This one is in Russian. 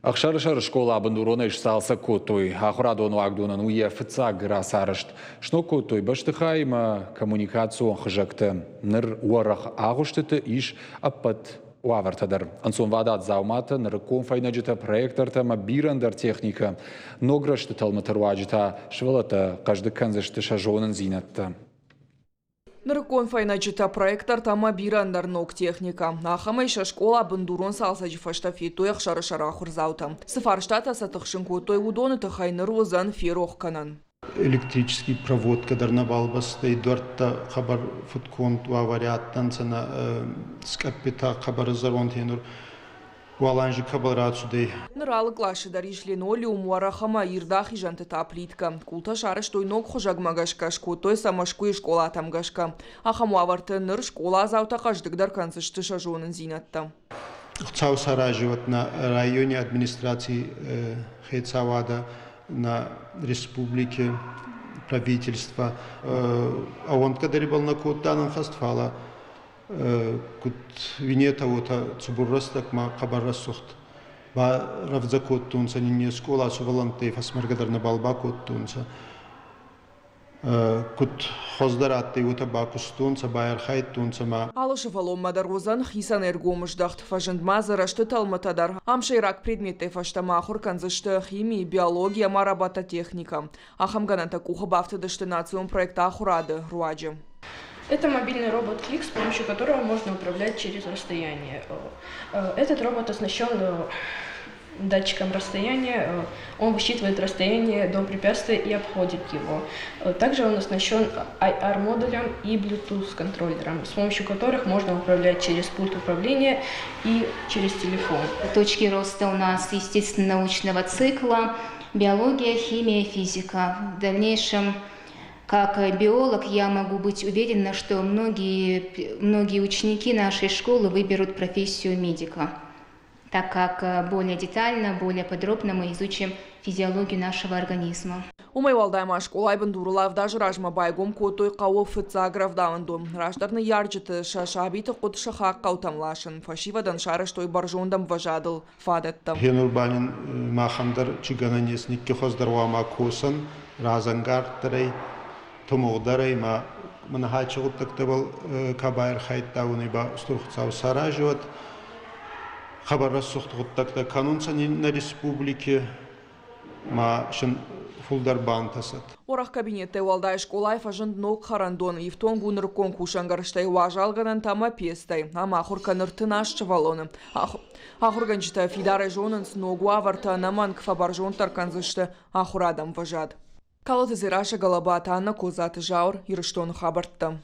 Ахшар школа абандурона ишсалса котой, ахурадон вагдунан уе фца грасарышт. Шно котой баштыхайма коммуникацион хжакты. Ныр уарах агуштыты иш аппат уавартадар. Ансон вадат заумата ныр конфайнаджита проекторта мобирандар техника. Нограшты талматарваджита швалата каждый канзашты шажонан зинатта. Ныркон файначита проектор тама бирандар ног техника. Ахамайша школа бандурон салсаджи фаштафитуях шара хурзаута. Сафарштата сатахшинку той удоны тахайны розан ферох канан. Электрический провод, кадар на балбасты, дорта хабар футконт у авариаттан цена скапита хабар заронтенур. Уаланжи кабалрат судей. Ныралы клаши дариш линолеум уарахама ирдахи жантета плитка. Култа шарыш той ног хожагмагашка шкотой самашку и школа тамгашка. Ахаму аварты ныр школа заута каждыгдар канцышты шажонын зинатта. Цау сараживат на районе администрации Хейцавада, на республике, правительства. А он когда был на Кутаном хаствала, кут винета ота цубуррастак ма кабаррасухт. Ба равзакот тунца не школа суваланте фасмаргадар на балба кот тунца. Кут хоздаратте ота бакус тунца байархайт тунца ма. Алышевалом мадарозан хисан эргомыждахт фажендмазара штыталматадар. Амшайрак предметы фаштамахур канзышты химии, биология, марабата техника. Ахамганата кухабавты дештинацион проекта Ахурады Руаджи. Это мобильный робот Клик, с помощью которого можно управлять через расстояние. Этот робот оснащен датчиком расстояния, он высчитывает расстояние до препятствия и обходит его. Также он оснащен IR-модулем и Bluetooth-контроллером, с помощью которых можно управлять через пульт управления и через телефон. Точки роста у нас естественно-научного цикла, биология, химия, физика. В дальнейшем, как биолог, я могу быть уверена, что многие ученики нашей школы выберут профессию медика, так как более детально, более подробно мы изучим физиологию нашего организма. Умай валдайма школа бандурулав даже ражма байгом котой као фыца гравдаванду. Раждарны ярджиты шашабиты кот шаха каутамлашын. Фашивадан шарыш той баржондам важадыл фадетта. Хенурбанин махамдар чигананесникки хоздарвама косан, разангардарай, томогдарай ма манахачугуттакта был кабайр хайттауны ба стурхцау сараживат. Хабаррас сухтугуттакта канунца на республике ма шын фулдар бантасат. Орах кабинетте валдай школай фажынд ног харандон ифтон гуныр конкушангарыштай важалганан тама пестай. Ама ахурканыр тынаш чавалоны. Ахурганчита фидаре жонын с ногу аварта наман кфабаржон тарканзышты ахурадам важад. Калаты зираша галабата анна козаты жаур ирыштон хабартта.